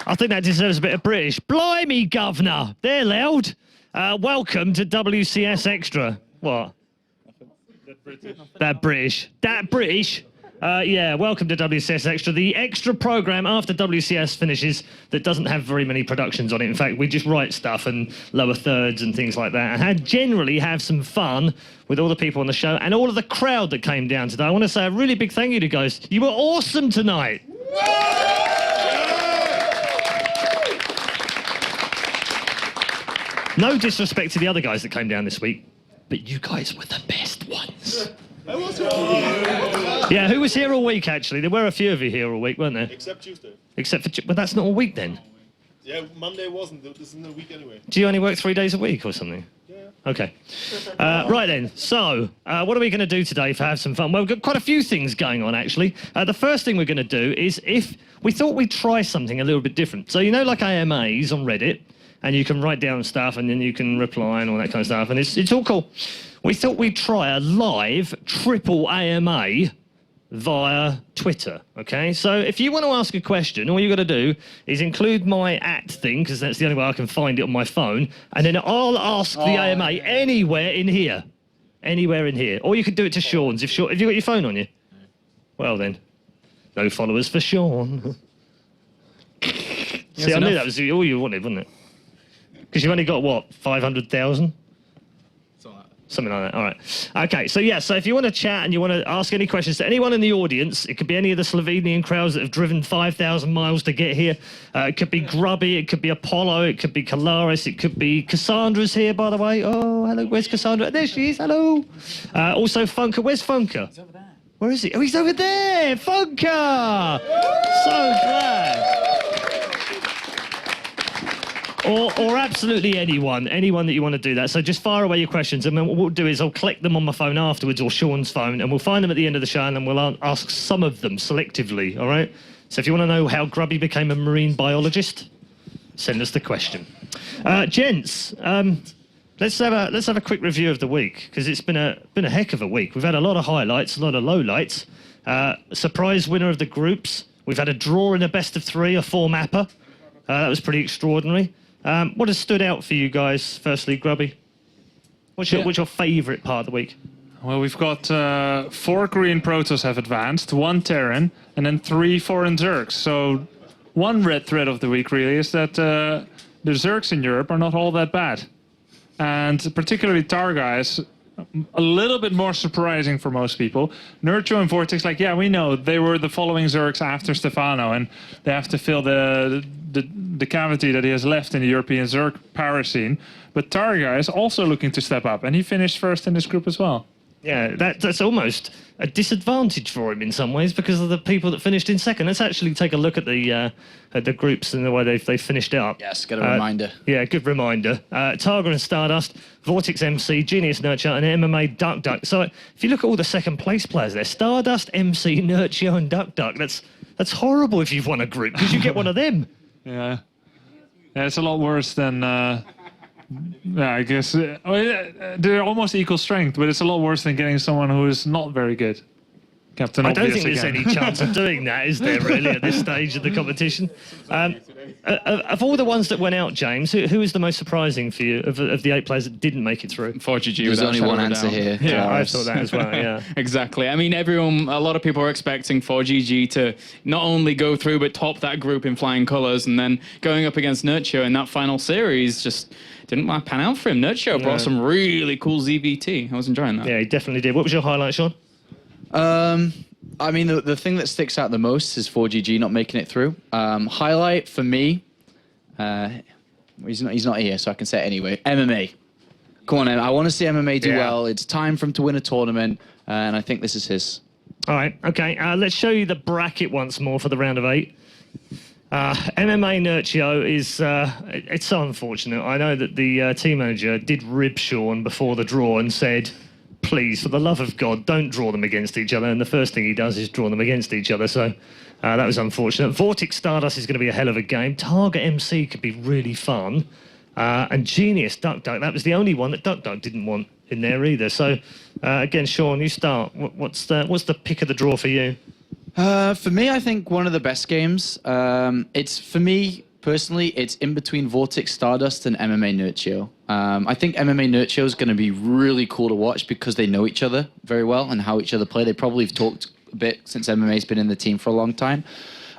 I think that deserves a bit of British. Blimey, governor. They're loud. Welcome to WCS Extra. What? That British. That British. Yeah, welcome to WCS Extra, the extra program after WCS finishes that doesn't have very many productions on it. In fact, we just write stuff and lower thirds and things like that, and generally have some fun with all the people on the show and all of the crowd that came down today. I want to say a really big thank you to you guys. You were awesome tonight. No disrespect to the other guys that came down this week, but you guys were the best ones. Yeah, who was here all week, actually? There were a few of you here all week, weren't there? Except Tuesday. Except for... Well, that's not all week, then. Yeah, Monday wasn't. This isn't a week anyway. Do you only work 3 days a week or something? Yeah. Okay. Right, then. So, what are we going to do today for have some fun? Well, we've got quite a few things going on, actually. The first thing we're going to do is if... We thought we'd try something a little bit different. So, you know, like AMAs on Reddit, and you can write down stuff, and then you can reply and all that kind of stuff, and it's all cool. We thought we'd try a live triple AMA via Twitter, okay? So if you want to ask a question, all you got to do is include my @ thing, because that's the only way I can find it on my phone, and then I'll ask the AMA anywhere in here. Anywhere in here. Or you could do it to Sean's. If you got your phone on you? Well then, no followers for Sean. See, I knew that was all you wanted, wasn't it? Because you've only got, what, 500,000? Something like that. All right. Okay, so yeah, so if you want to chat and you want to ask any questions to anyone in the audience, it could be any of the Slovenian crowds that have driven 5,000 miles to get here. It could be Grubby, it could be Apollo, it could be Kalaris, it could be Cassandra's here, by the way. Oh, hello, where's Cassandra? There she is, hello. Also Funker, where's Funker? He's over there. Where is he? Oh, he's over there, Funker! So glad. Or absolutely anyone that you want to do that. So just fire away your questions, and then what we'll do is I'll collect them on my phone afterwards, or Sean's phone, and we'll find them at the end of the show, and then we'll ask some of them selectively, all right? So if you want to know how Grubby became a marine biologist, send us the question. Gents, let's have a quick review of the week, because it's been a heck of a week. We've had a lot of highlights, a lot of lowlights. Surprise winner of the groups. We've had a draw in a best of 3, a 4-mapper. That was pretty extraordinary. What has stood out for you guys, firstly, Grubby? What's your favourite part of the week? Well, we've got 4 green Protoss have advanced, 1 Terran, and then 3 foreign Zergs. So one red thread of the week, really, is that the Zergs in Europe are not all that bad. And particularly Targuys, a little bit more surprising for most people. Nurture and Vortex, like, yeah, we know they were the following Zergs after Stefano, and they have to fill the cavity that he has left in the European Zerg power scene. But Targa is also looking to step up, and he finished first in this group as well. Yeah, that's almost a disadvantage for him in some ways because of the people that finished in second. Let's actually take a look at the groups and the way they finished up. Yes, good reminder. Yeah, good reminder. Targa and Stardust, Vortex MC, Genius Nurture, and MMA Duck Duck. So if you look at all the second place players there, Stardust, MC, Nurture, and Duck Duck, that's horrible if you've won a group because you get one of them. Yeah, it's a lot worse than. Yeah, I guess they're almost equal strength, but it's a lot worse than getting someone who is not very good. Captain I don't Obvious think there's again. any chance of doing that, is there, really, at this stage of the competition? Of all the ones that went out, James, who was the most surprising for you of the 8 players that didn't make it through? 4GG. There's only one answer here. Yeah, I thought that as well, yeah. Exactly. I mean, a lot of people are expecting 4GG to not only go through, but top that group in flying colours, and then going up against Nurture in that final series just didn't pan out for him. Nurture brought some really cool ZVT. I was enjoying that. Yeah, he definitely did. What was your highlight, Sean? I mean, the thing that sticks out the most is 4GG not making it through. Highlight for me, he's not here, so I can say it anyway. MMA. Come on, I want to see MMA do well. It's time for him to win a tournament, and I think this is his. All right, okay. Let's show you the bracket once more for the round of 8. MMA Nurcio is, it's so unfortunate. I know that the team manager did rib Sean before the draw and said, please, for the love of God, don't draw them against each other. And the first thing he does is draw them against each other. So that was unfortunate. Vortex Stardust is going to be a hell of a game. Target MC could be really fun. And Genius Duck Duck, that was the only one that Duck Duck didn't want in there either. So again, Sean, you start. What's the pick of the draw for you? For me, I think one of the best games. It's, for me, Personally, it's in between Vortex Stardust and MMA Nurtio. I think MMA Nurtio is going to be really cool to watch because they know each other very well and how each other play. They probably have talked a bit since MMA's been in the team for a long time.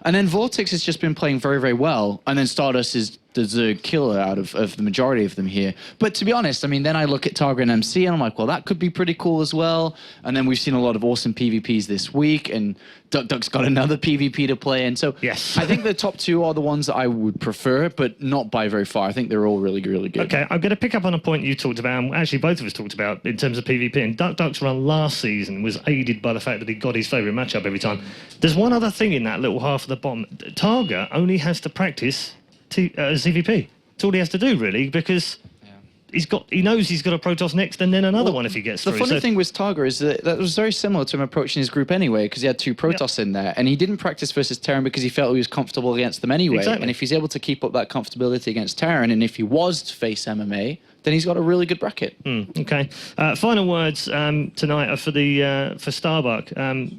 And then Vortex has just been playing very, very well. And then Stardust is the Zerg killer out of the majority of them here. But to be honest, I mean, then I look at Targa and MC and I'm like, well, that could be pretty cool as well. And then we've seen a lot of awesome PvPs this week. And Duck's got another PvP to play. And so Yes. I think the top two are the ones that I would prefer, but not by very far. I think they're all really, really good. Okay, I'm going to pick up on a point you talked about, and actually both of us talked about in terms of PvP. And Duck's run last season was aided by the fact that he got his favourite matchup every time. There's one other thing in that little half of the bottom. Targa only has to practice ZVP. That's all he has to do, really, because he knows he's got a Protoss next and then another one if he gets The through. funny thing with Targa is that was very similar to him approaching his group anyway, because he had two Protoss in there, and he didn't practice versus Terran because he felt he was comfortable against them anyway. Exactly. And if he's able to keep up that comfortability against Terran, and if he was to face MMA, then he's got a really good bracket. Okay. Final words tonight are for Starbuck.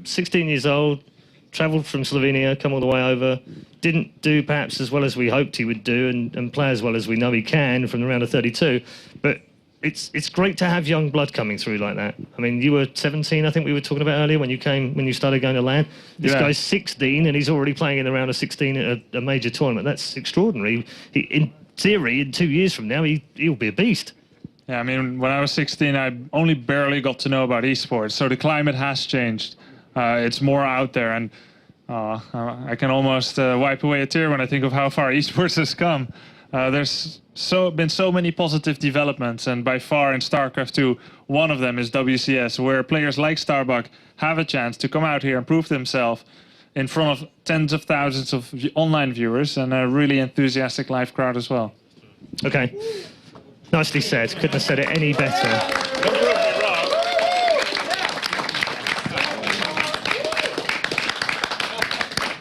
16 years old, travelled from Slovenia, come all the way over. Didn't do perhaps as well as we hoped he would do, and play as well as we know he can from the round of 32. But it's great to have young blood coming through like that. I mean, you were 17, I think we were talking about earlier when you started going to LAN. This guy's 16 and he's already playing in the round of 16 at a major tournament. That's extraordinary. In theory, in 2 years from now, he'll be a beast. Yeah, I mean, when I was 16, I only barely got to know about esports, so the climate has changed. It's more out there, and I can almost wipe away a tear when I think of how far esports has come. There's been so many positive developments, and by far in StarCraft 2, one of them is WCS, where players like Starbuck have a chance to come out here and prove themselves in front of tens of thousands of online viewers and a really enthusiastic live crowd as well. Okay. Nicely said. Couldn't have said it any better.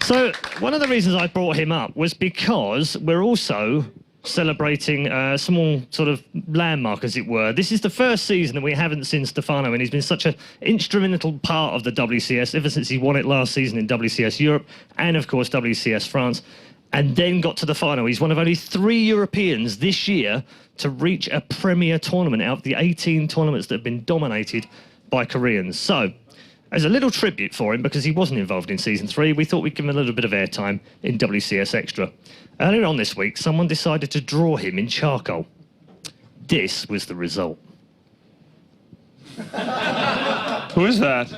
So one of the reasons I brought him up was because we're also celebrating a small sort of landmark, as it were. This is the first season that we haven't seen Stefano, and he's been such an instrumental part of the WCS ever since he won it last season in WCS Europe and, of course, WCS France, and then got to the final. He's one of only 3 Europeans this year to reach a premier tournament out of the 18 tournaments that have been dominated by Koreans. So, as a little tribute for him, because he wasn't involved in Season 3, we thought we'd give him a little bit of airtime in WCS Extra. Earlier on this week, someone decided to draw him in charcoal. This was the result. Who is that?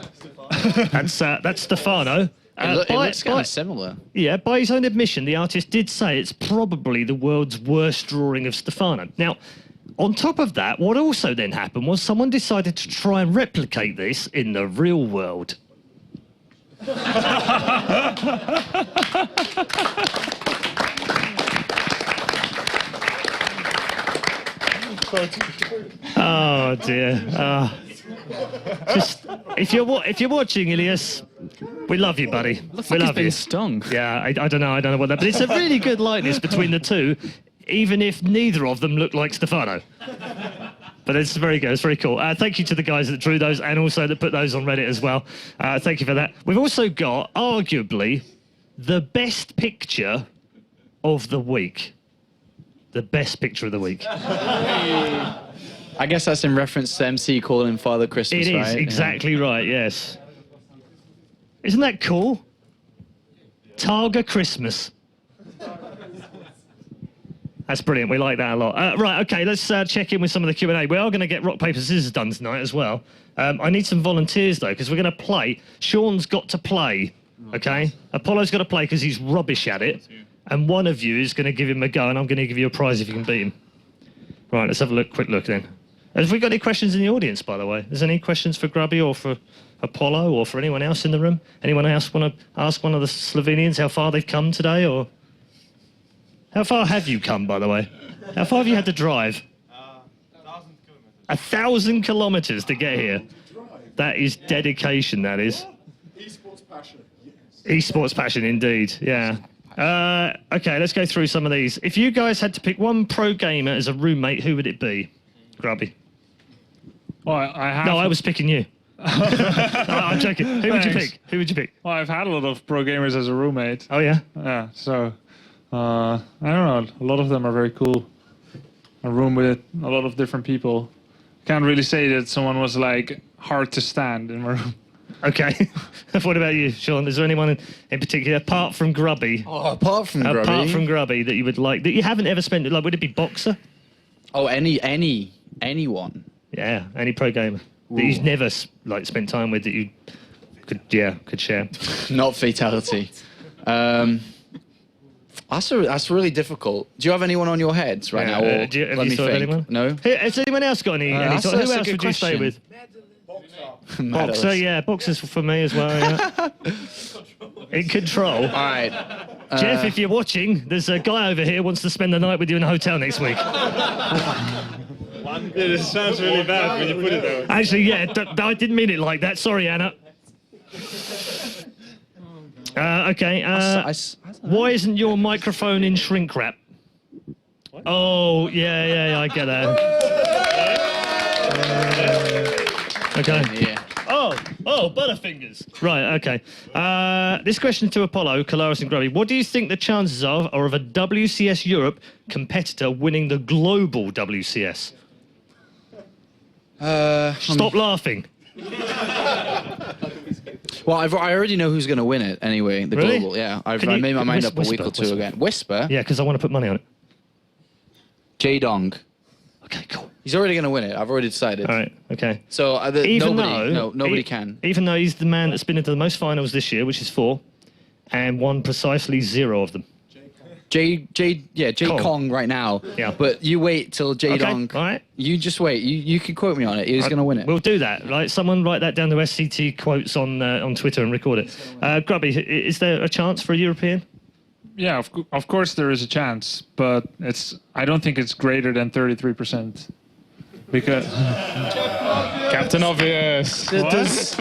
That's Stefano. It looks kind of similar. Yeah, by his own admission, the artist did say it's probably the world's worst drawing of Stefano. Now, on top of that, what also then happened was someone decided to try and replicate this in the real world. Oh dear. Just if you're watching, Ilias, we love you, buddy. Looks We like he's love been you. stung. Yeah, I don't know what that, but it's a really good likeness between the two, even if neither of them look like Stefano. But it's very good, it's very cool. Thank you to the guys that drew those and also that put those on Reddit as well. Thank you for that. We've also got, arguably, the best picture of the week. The best picture of the week. I guess that's in reference to MC calling him Father Christmas, It is, right? exactly right, yes. Isn't that cool? Targa Christmas. That's brilliant. We like that a lot. Right, okay, let's check in with some of the Q&A. We are going to get rock, paper, scissors done tonight as well. I need some volunteers, though, because we're going to play. Sean's got to play, okay? Apollo's got to play because he's rubbish at it. And one of you is going to give him a go, and I'm going to give you a prize if you can beat him. Right, let's have a quick look then. Have we got any questions in the audience, by the way? Is there any questions for Grubby or for Apollo or for anyone else in the room? Anyone else want to ask one of the Slovenians how far they've come today, or... How far have you come, by the way? How far have you had to drive? 1,000 kilometers. 1,000 kilometres to get here. That is dedication, that is. Esports passion. Yes. Esports passion, indeed, yeah. Okay, let's go through some of these. If you guys had to pick one pro gamer as a roommate, who would it be? Grubby. Well, I have. No, I was picking you. No, I'm joking. Who would you Thanks. pick? Who would you pick? Well, I've had a lot of pro gamers as a roommate. Oh, yeah? Yeah, so I don't know. A lot of them are very cool. A room with a lot of different people. Can't really say that someone was like hard to stand in my room. Okay. What about you, Sean? Is there anyone in particular, apart from Grubby, Oh, apart from Grubby. apart from Grubby, that you would like, that you haven't ever spent, like, would it be Boxer? Oh, anyone. Yeah, any pro gamer that you've never like spent time with that you could share. Not Fatality. That's really difficult. Do you have anyone on your heads right now? Or have you let me thought of think. anyone? No. Has anyone else got any? That's who a else good would you stay question. with? Boxer, Medalist. yeah, Boxer's for me as well. Yeah. In Control. All right. Jeff, if you're watching, there's a guy over here wants to spend the night with you in a hotel next week. Yeah, this sounds really bad when you put it that way. Actually, yeah, I didn't mean it like that. Sorry, Anna. Okay. Why isn't your microphone in shrink wrap? Oh, yeah, I get that. Okay. Yeah. Oh, Butterfingers. Right, okay. This question to Apollo, Kalaris and Grubby. What do you think the chances are of a WCS Europe competitor winning the global WCS? Stop laughing. Well, I already know who's going to win it anyway. The Really? global, yeah. I Can you- made my mind up a week whisper, or two whisper. ago. Whisper. Yeah, because I want to put money on it. J Dong. Okay, cool. He's already going to win it. I've already decided. All right, okay. So nobody e- can. Even though he's the man that's been into the most finals this year, which is 4, and won precisely 0 of them. J Kong. Kong right now. Yeah. But you wait till J Okay, Dong. all right. You just wait. You can quote me on it. He's going to win it. We'll do that. Right? Someone write that down to SCT quotes on Twitter and record it. Grubby, is there a chance for a European? Yeah, of course there is a chance, but I don't think it's greater than 33%. Because Captain Obvious. Does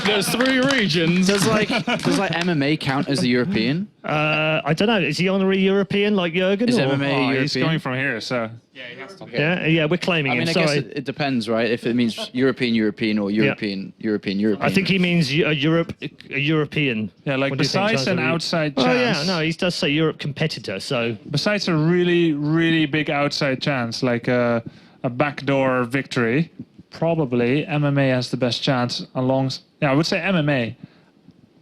There's 3 regions. MMA count as a European? I don't know. Is he honorary European like Jurgen? Is or- MMA European? he's going from here, so Yeah, we're claiming I mean, him. I guess Sorry. it depends, right? If it means European or European. I think he means a European. yeah, like What do you think, besides Charles? an outside Oh chance. yeah, no, he does say Europe competitor. So Besides a really, really big outside chance, like a backdoor victory, probably MMA has the best chance. I would say MMA.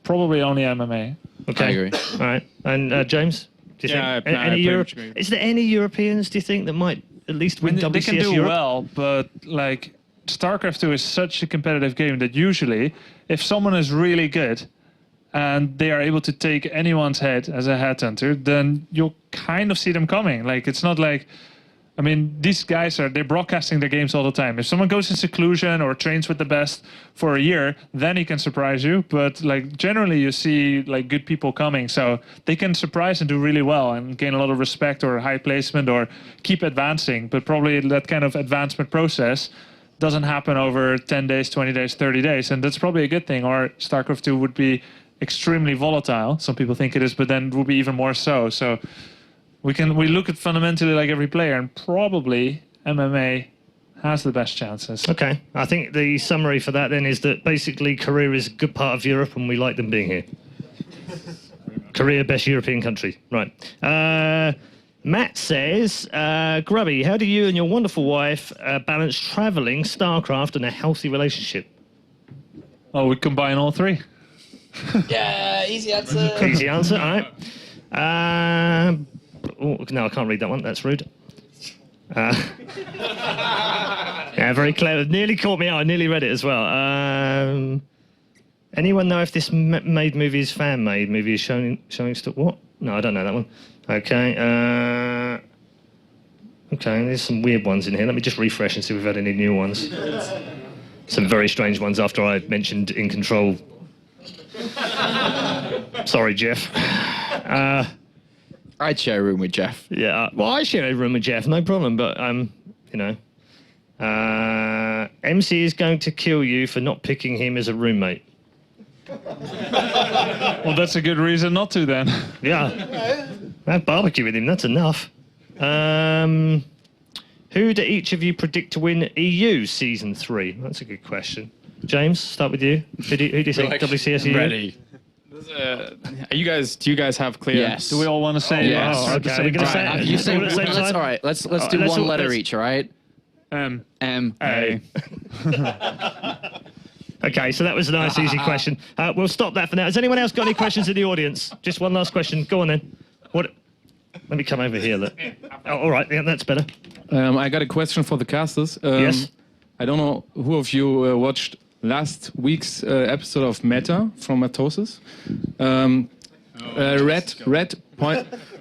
Probably only MMA. okay, I agree. All right, and James, do you Yeah, think I any pretty much agree. Is there any Europeans? Do you think that might at least win WCS They can do Europe? well, but like StarCraft 2 is such a competitive game that usually, if someone is really good and they are able to take anyone's head as a headhunter, then you'll kind of see them coming. Like, it's not like, I mean, these guys they're broadcasting their games all the time. If someone goes in seclusion or trains with the best for a year, then he can surprise you. But like generally you see like good people coming. So they can surprise and do really well and gain a lot of respect or high placement or keep advancing. But probably that kind of advancement process doesn't happen over 10 days, 20 days, 30 days. And that's probably a good thing. Or StarCraft 2 would be extremely volatile. Some people think it is, but then it will be even more so. So we look at fundamentally like every player, and probably MMA has the best chances. Okay, I think the summary for that then is that basically Korea is a good part of Europe and we like them being here. Korea, best European country. Right. Matt says, Grubby, how do you and your wonderful wife balance travelling, StarCraft, and a healthy relationship? Oh, we combine all 3. Yeah, easy answer. Easy answer, all right. No, I can't read that one. That's rude. Yeah, very clever. Nearly caught me out. I nearly read it as well. Anyone know if this made movie is fan-made? Movie is showing what? No, I don't know that one. Okay. Okay, there's some weird ones in here. Let me just refresh and see if we've had any new ones. Some very strange ones after I mentioned In Control. Sorry, Jeff. I'd share a room with Jeff. Yeah, well, I share a room with Jeff, no problem, but, MC is going to kill you for not picking him as a roommate. Well, that's a good reason not to then. Yeah. Have barbecue with him, that's enough. Who do each of you predict to win EU Season 3? That's a good question. James, start with you. Who do you think WCS EU? Ready. Do you guys have clear? Yes. Do we all want to say Yes. yes Oh, at the okay. same We're gonna time? say- You say all at the same let's, time? all right. Let's do let's one all- letter let's- each. All right. M. M. Okay, so that was a nice, easy question. We'll stop that for now. Has anyone else got any questions in the audience? Just one last question. Go on then. What? Let me come over here. Look. Oh, all right. Yeah, that's better. I got a question for the casters. Yes. I don't know who of you watched last week's episode of Meta from Matosis.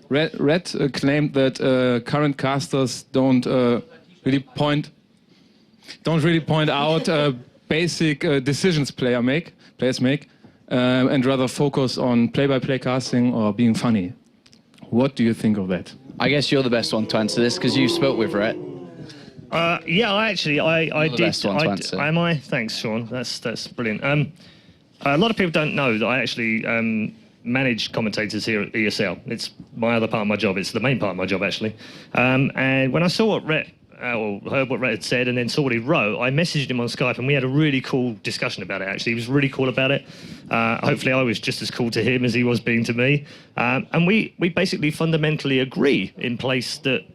Red claimed that current casters don't really point out basic decisions players make, and rather focus on play-by-play casting or being funny. What do you think of that? I guess you're the best one to answer this because you spoke with Rhett. Yeah, I did. the best one to answer. Am I? Thanks, Sean. That's brilliant. A lot of people don't know that I actually manage commentators here at ESL. It's my other part of my job. It's the main part of my job, actually. And when I saw what Rhett, or heard what Rhett had said, and then saw what he wrote, I messaged him on Skype, and we had a really cool discussion about it. Actually, he was really cool about it. Hopefully, I was just as cool to him as he was being to me. And we basically fundamentally agree in place that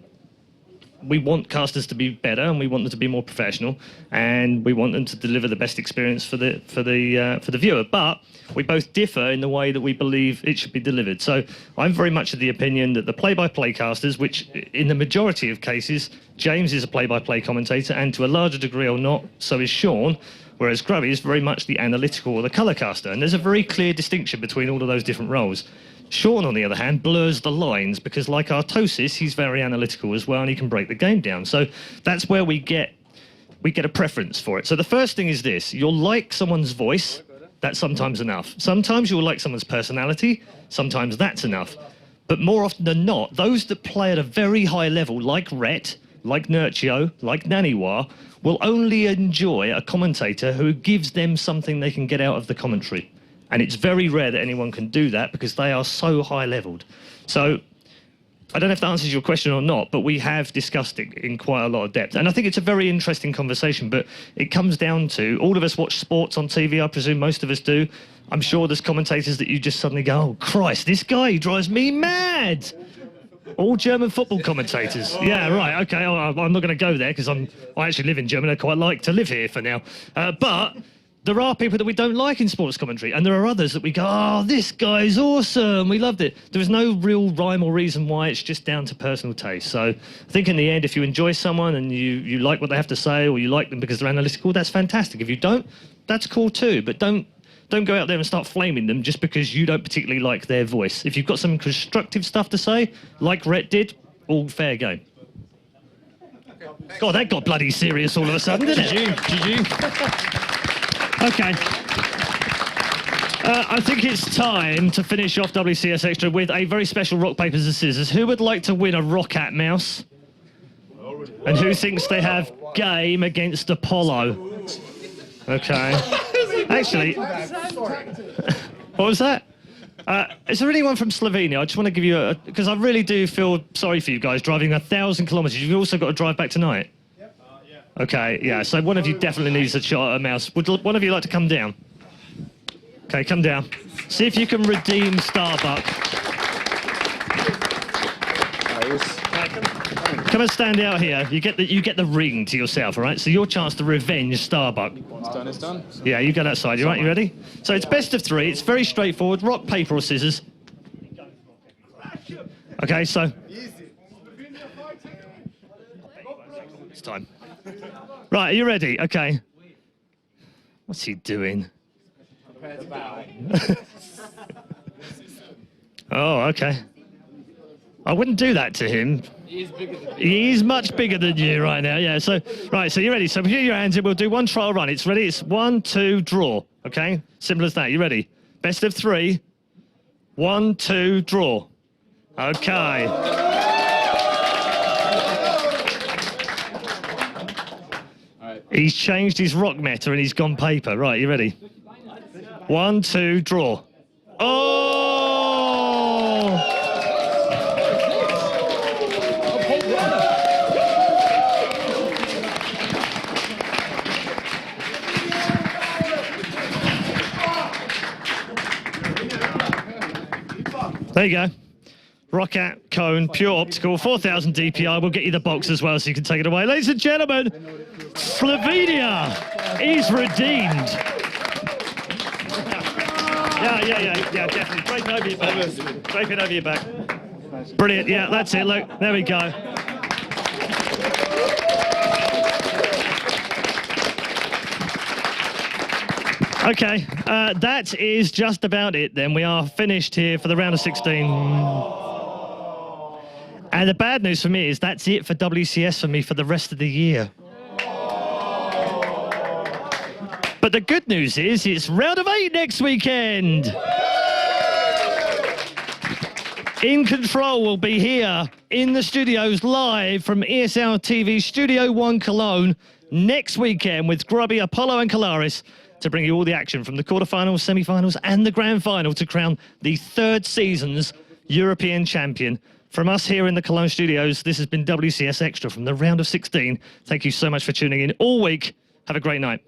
we want casters to be better, and we want them to be more professional, and we want them to deliver the best experience for the viewer. But we both differ in the way that we believe it should be delivered. So I'm very much of the opinion that the play-by-play casters, which in the majority of cases, James is a play-by-play commentator, and to a larger degree or not, so is Sean, whereas Grubby is very much the analytical or the colour caster. And there's a very clear distinction between all of those different roles. Sean, on the other hand, blurs the lines because, like Artosis, he's very analytical as well, and he can break the game down. So that's where we get a preference for it. So the first thing is this: you'll like someone's voice. That's sometimes enough. Sometimes you'll like someone's personality. Sometimes that's enough. But more often than not, those that play at a very high level, like Rhett, like Nurchio, like Naniwa, will only enjoy a commentator who gives them something they can get out of the commentary. And it's very rare that anyone can do that because they are so high-leveled. So I don't know if that answers your question or not, but we have discussed it in quite a lot of depth. And I think it's a very interesting conversation, but it comes down to, all of us watch sports on TV, I presume most of us do. I'm sure there's commentators that you just suddenly go, oh, Christ, this guy drives me mad. All German football commentators. Yeah, right, okay, I'm not going to go there because I actually live in Germany. I quite like to live here for now. But there are people that we don't like in sports commentary, and there are others that we go, oh, this guy's awesome, we loved it. There is no real rhyme or reason why. It's just down to personal taste. So I think in the end, if you enjoy someone and you like what they have to say, or you like them because they're analytical, that's fantastic. If you don't, that's cool too. But don't go out there and start flaming them just because you don't particularly like their voice. If you've got some constructive stuff to say, like Rhett did, all fair game. God, that got bloody serious all of a sudden, didn't it? GG. Okay. I think it's time to finish off WCS Extra with a very special rock, paper, and scissors. Who would like to win a Roccat mouse? And who thinks they have game against Apollo? Okay. Actually, what was that? Is there anyone from Slovenia? I just want to give you because I really do feel sorry for you guys driving 1,000 kilometres. You've also got to drive back tonight. Okay, yeah, so one of you definitely needs a shot at a mouse. Would one of you like to come down? Okay, come down. See if you can redeem Starbuck. Come and stand out here. You get the ring to yourself, all right? So your chance to revenge Starbuck. It's done. Yeah, you go that side. You right? You ready? So it's best of three. It's very straightforward. Rock, paper, or scissors. Okay, so it's time. Right, are you ready? Okay. What's he doing? Oh, okay. I wouldn't do that to him. He's much bigger than you right now, yeah. So, right, so you're ready. So put your hands in. We'll do one trial run. It's ready. It's 1, 2, draw. Okay? Simple as that. You ready? Best of three. 1, 2, draw. Okay. He's changed his rock meta and he's gone paper. Right, you ready? 1, 2, draw. Oh! There you go. Roccat, cone, pure optical, 4,000 DPI. We'll get you the box as well so you can take it away. Ladies and gentlemen, Slovenia is redeemed. Yeah, definitely. Drape it over your back. Drape it over your back. Brilliant, yeah, that's it. Look, there we go. Okay, that is just about it then. We are finished here for the round of 16. And the bad news for me is that's it for WCS for me for the rest of the year. But the good news is it's round of 8 next weekend. In Control will be here in the studios live from ESL TV Studio 1 Cologne next weekend with Grubby, Apollo and Kalaris to bring you all the action from the quarterfinals, semi-finals and the grand final to crown the third season's European champion. From us here in the Cologne studios, this has been WCS Extra from the round of 16. Thank you so much for tuning in all week. Have a great night.